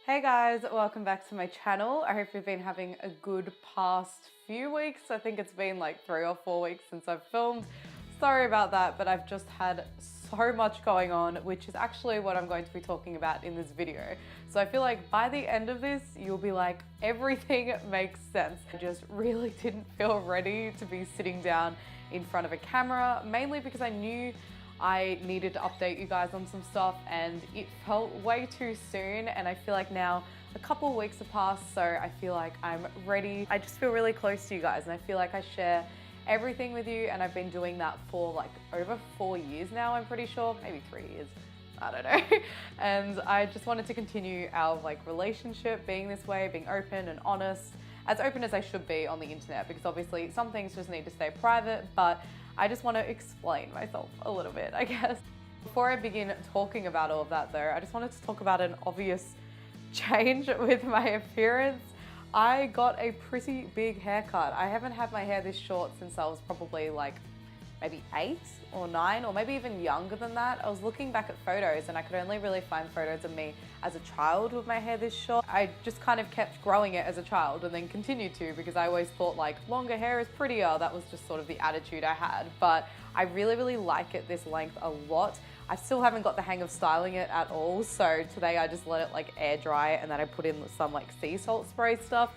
Hey guys, welcome back to my channel. I hope you've been having a good past few weeks. I think it's been like 3 or 4 weeks since I've filmed. Sorry about that, but I've just had so much going on, which is actually what I'm going to be talking about in this video. So I feel like by the end of this, you'll be like, everything makes sense. I just really didn't feel ready to be sitting down in front of a camera, mainly because I knew I needed to update you guys on some stuff and it felt way too soon, and I feel like now a couple of weeks have passed, so I feel like I'm ready. I just feel really close to you guys and I feel like I share everything with you, and I've been doing that for like over 4 years now, I'm pretty sure, maybe 3 years. I don't know. And I just wanted to continue our like relationship being this way, being open and honest, as open as I should be on the internet, because obviously some things just need to stay private, but I just want to explain myself a little bit, I guess. Before I begin talking about all of that though, I just wanted to talk about an obvious change with my appearance. I got a pretty big haircut. I haven't had my hair this short since I was probably like maybe 8 or 9, or maybe even younger than that. I was looking back at photos and I could only really find photos of me as a child with my hair this short. I just kind of kept growing it as a child and then continued to, because I always thought like longer hair is prettier. That was just sort of the attitude I had. But I really like it this length a lot. I still haven't got the hang of styling it at all. So today I just let it like air dry and then I put in some like sea salt spray stuff.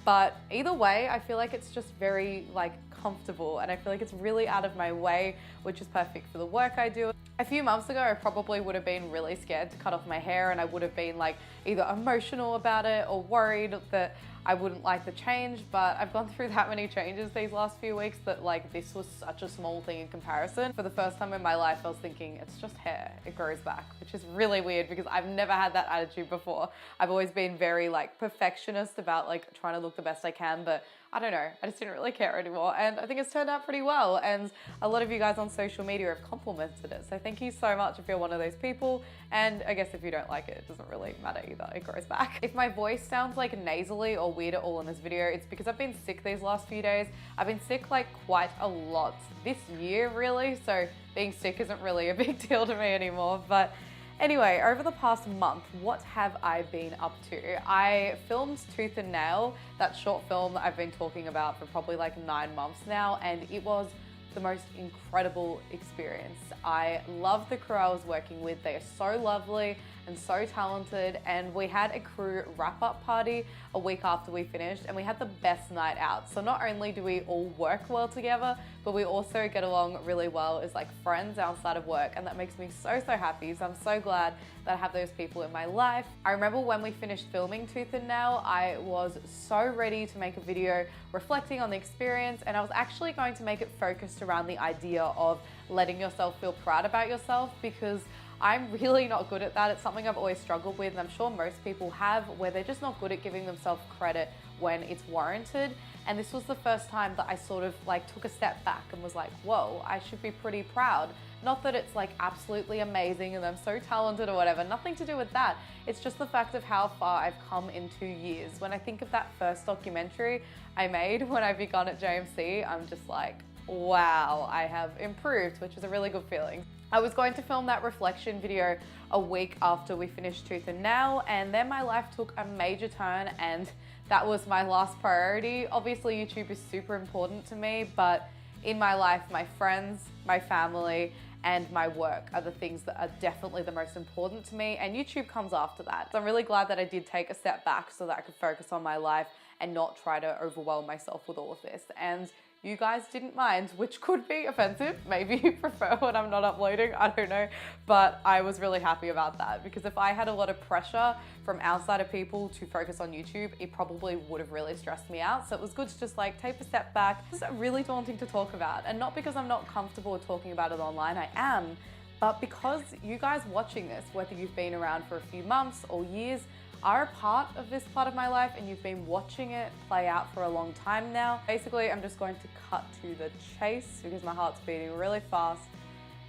But either way, I feel like it's just very like comfortable, and I feel like it's really out of my way, which is perfect for the work I do. A few months ago, I probably would have been really scared to cut off my hair, and I would have been like either emotional about it or worried that I wouldn't like the change, but I've gone through that many changes these last few weeks that like this was such a small thing in comparison. For the first time in my life, I was thinking it's just hair, it grows back, which is really weird because I've never had that attitude before. I've always been very like perfectionist about like trying to look the best I can, but I don't know, I just didn't really care anymore, and I think it's turned out pretty well, and a lot of you guys on social media have complimented it, so thank you so much if you're one of those people, and I guess if you don't like it, it doesn't really matter either, it grows back. If my voice sounds like nasally or weird at all in this video, it's because I've been sick these last few days. I've been sick like quite a lot this year really, so being sick isn't really a big deal to me anymore, but anyway, over the past month, what have I been up to? I filmed Tooth and Nail, that short film that I've been talking about for probably like 9 months now, and it was the most incredible experience. I love the crew I was working with. They are so lovely and so talented, and we had a crew wrap-up party a week after we finished, and we had the best night out. So not only do we all work well together, but we also get along really well as like friends outside of work, and that makes me so happy. So I'm so glad that I have those people in my life. I remember when we finished filming Tooth and Nail, I was so ready to make a video reflecting on the experience, and I was actually going to make it focused around the idea of letting yourself feel proud about yourself, because I'm really not good at that. It's something I've always struggled with, and I'm sure most people have, where they're just not good at giving themselves credit when it's warranted. And this was the first time that I sort of like took a step back and was like, whoa, I should be pretty proud. Not that it's like absolutely amazing and I'm so talented or whatever, nothing to do with that. It's just the fact of how far I've come in 2 years. When I think of that first documentary I made when I begun at JMC, I'm just like, wow, I have improved, which is a really good feeling. I was going to film that reflection video a week after we finished Tooth and Nail, and then my life took a major turn, and that was my last priority. Obviously, YouTube is super important to me, but in my life, my friends, my family, and my work are the things that are definitely the most important to me, and YouTube comes after that. So I'm really glad that I did take a step back so that I could focus on my life and not try to overwhelm myself with all of this. And you guys didn't mind, which could be offensive. Maybe you prefer when I'm not uploading, I don't know. But I was really happy about that, because if I had a lot of pressure from outside of people to focus on YouTube, it probably would have really stressed me out. So it was good to just like take a step back. It's really daunting to talk about, and not because I'm not comfortable with talking about it online, I am, but because you guys watching this, whether you've been around for a few months or years, are a part of this part of my life, and you've been watching it play out for a long time now. Basically, I'm just going to cut to the chase because my heart's beating really fast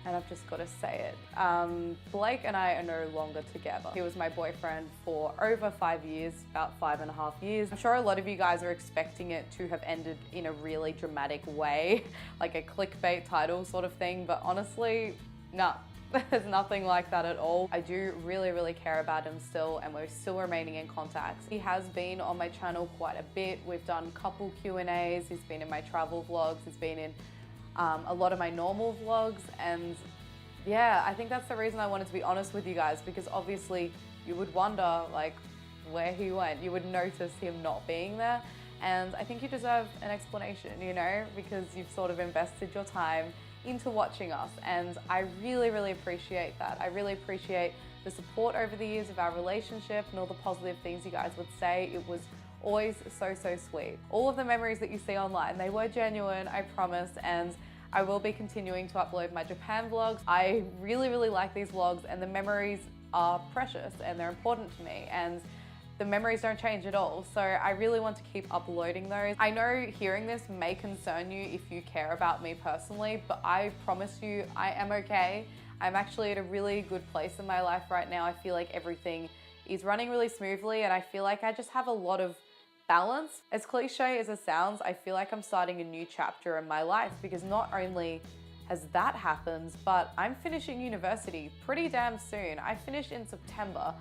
and I've just got to say it. Blake and I are no longer together. He was my boyfriend for over 5 years, about 5.5 years. I'm sure a lot of you guys are expecting it to have ended in a really dramatic way, like a clickbait title sort of thing, but honestly, nah. There's nothing like that at all. I do really care about him still, and we're still remaining in contact. He has been on my channel quite a bit. We've done a couple Q&As. He's been in my travel vlogs. He's been in a lot of my normal vlogs. And yeah, I think that's the reason I wanted to be honest with you guys, because obviously you would wonder like where he went. You would notice him not being there. And I think you deserve an explanation, you know, because you've sort of invested your time into watching us, and I really appreciate that. I really appreciate the support over the years of our relationship and all the positive things you guys would say. It was always so sweet. All of the memories that you see online, they were genuine, I promise, and I will be continuing to upload my Japan vlogs. I really like these vlogs, and the memories are precious and they're important to me, and the memories don't change at all. So I really want to keep uploading those. I know hearing this may concern you if you care about me personally, but I promise you I am okay. I'm actually at a really good place in my life right now. I feel like everything is running really smoothly, and I feel like I just have a lot of balance. As cliche as it sounds, I feel like I'm starting a new chapter in my life, because not only has that happened, but I'm finishing university pretty damn soon. I finished in September.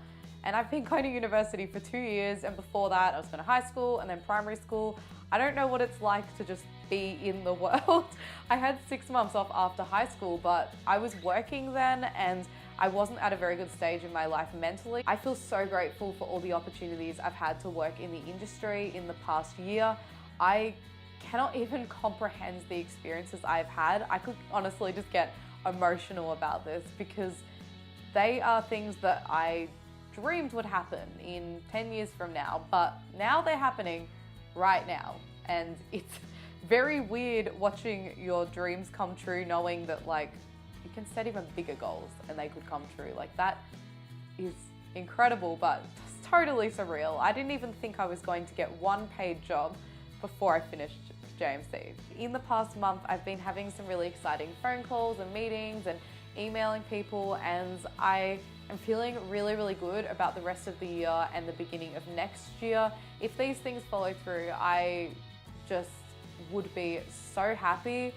And I've been going to university for 2 years, and before that I was going to high school and then primary school. I don't know what it's like to just be in the world. I had 6 months off after high school, but I was working then and I wasn't at a very good stage in my life mentally. I feel so grateful for all the opportunities I've had to work in the industry in the past year. I cannot even comprehend the experiences I've had. I could honestly just get emotional about this, because they are things that I dreamed would happen in 10 years from now, but now they're happening right now. And it's very weird watching your dreams come true, knowing that like you can set even bigger goals and they could come true. Like that is incredible, but it's totally surreal. I didn't even think I was going to get one paid job before I finished JMC. In the past month, I've been having some really exciting phone calls and meetings and emailing people, and I am feeling really good about the rest of the year and the beginning of next year. If these things follow through, I just would be so happy.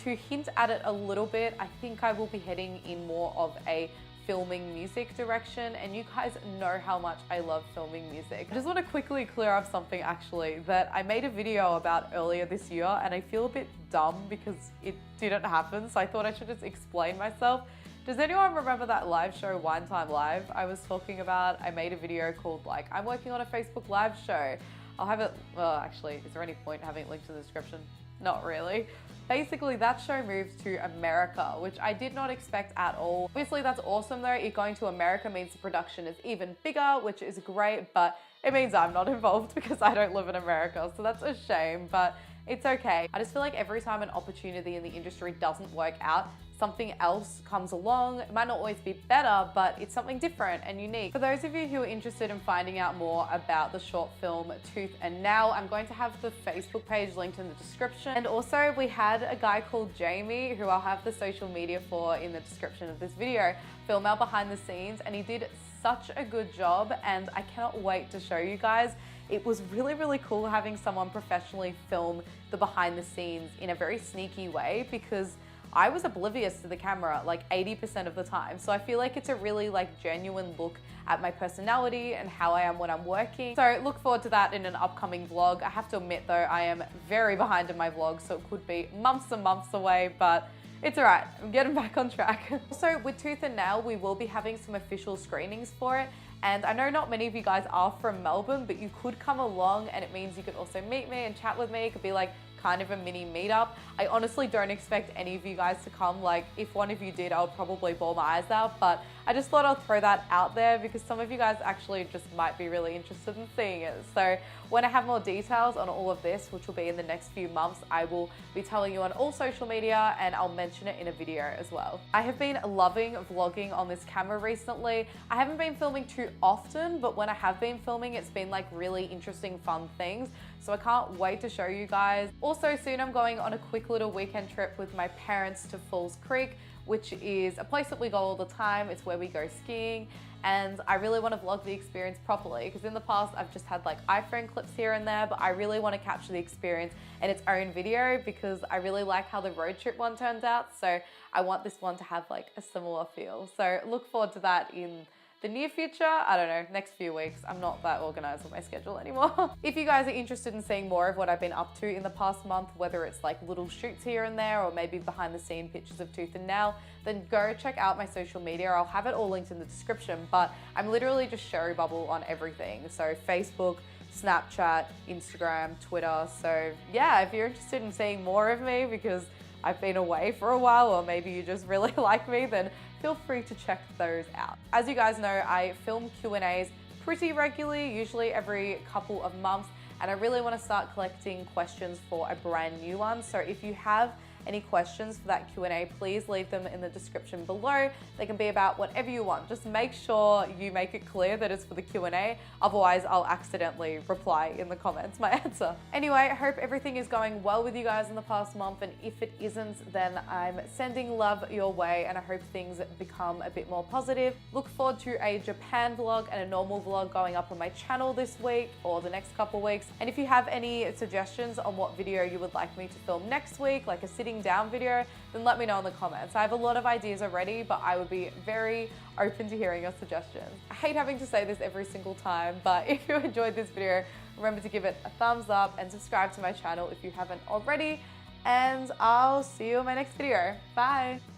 To hint at it a little bit, I think I will be heading in more of a filming music direction, and you guys know how much I love filming music. I just want to quickly clear up something actually that I made a video about earlier this year, and I feel a bit dumb because it didn't happen, so I thought I should just explain myself. Does anyone remember that live show, Wine Time Live, I was talking about? I made a video called like, I'm working on a Facebook Live show. I'll have it, well actually, is there any point having it linked in the description? Not really. Basically, that show moved to America, which I did not expect at all. Obviously, that's awesome though. It going to America means the production is even bigger, which is great, but it means I'm not involved because I don't live in America, so that's a shame, but it's okay. I just feel like every time an opportunity in the industry doesn't work out, something else comes along. It might not always be better, but it's something different and unique. For those of you who are interested in finding out more about the short film Tooth and Nail, I'm going to have the Facebook page linked in the description. And also we had a guy called Jamie, who I'll have the social media for in the description of this video, film our behind the scenes, and he did such a good job, and I cannot wait to show you guys. It was really cool having someone professionally film the behind the scenes in a very sneaky way, because I was oblivious to the camera like 80% of the time. So I feel like it's a really like genuine look at my personality and how I am when I'm working. So look forward to that in an upcoming vlog. I have to admit though, I am very behind in my vlogs, so it could be months and months away, but it's all right, I'm getting back on track. Also with Tooth and Nail, we will be having some official screenings for it. And I know not many of you guys are from Melbourne, but you could come along, and it means you could also meet me and chat with me. It could be like kind of a mini meetup. I honestly don't expect any of you guys to come. Like if one of you did, I would probably bawl my eyes out, but I just thought I'll throw that out there because some of you guys actually just might be really interested in seeing it. So when I have more details on all of this, which will be in the next few months, I will be telling you on all social media, and I'll mention it in a video as well. I have been loving vlogging on this camera recently. I haven't been filming too often, but when I have been filming, it's been like really interesting, fun things. So I can't wait to show you guys. Also soon I'm going on a quick little weekend trip with my parents to Falls Creek, which is a place that we go all the time. It's where we go skiing. and I really want to vlog the experience properly, because in the past I've just had like iPhone clips here and there, but I really want to capture the experience in its own video because I really like how the road trip one turned out. So I want this one to have like a similar feel. So look forward to that in the near future. I don't know, next few weeks. I'm not that organized with my schedule anymore. If you guys are interested in seeing more of what I've been up to in the past month, whether it's like little shoots here and there or maybe behind the scene pictures of Tooth and Nail, then go check out my social media. I'll have it all linked in the description, but I'm literally just Sherry Bubble on everything. So Facebook, Snapchat, Instagram, Twitter. So yeah, if you're interested in seeing more of me because I've been away for a while, or maybe you just really like me, then feel free to check those out. As you guys know, I film Q&As pretty regularly, usually every couple of months, and I really want to start collecting questions for a brand new one. So if you have any questions for that Q&A, please leave them in the description below. They can be about whatever you want. Just make sure you make it clear that it's for the Q&A. Otherwise, I'll accidentally reply in the comments my answer. Anyway, I hope everything is going well with you guys in the past month. And if it isn't, then I'm sending love your way and I hope things become a bit more positive. Look forward to a Japan vlog and a normal vlog going up on my channel this week or the next couple weeks. And if you have any suggestions on what video you would like me to film next week, like a sitting down video, then let me know in the comments. I have a lot of ideas already, but I would be very open to hearing your suggestions. I hate having to say this every single time, but if you enjoyed this video, remember to give it a thumbs up and subscribe to my channel if you haven't already, and I'll see you in my next video. Bye.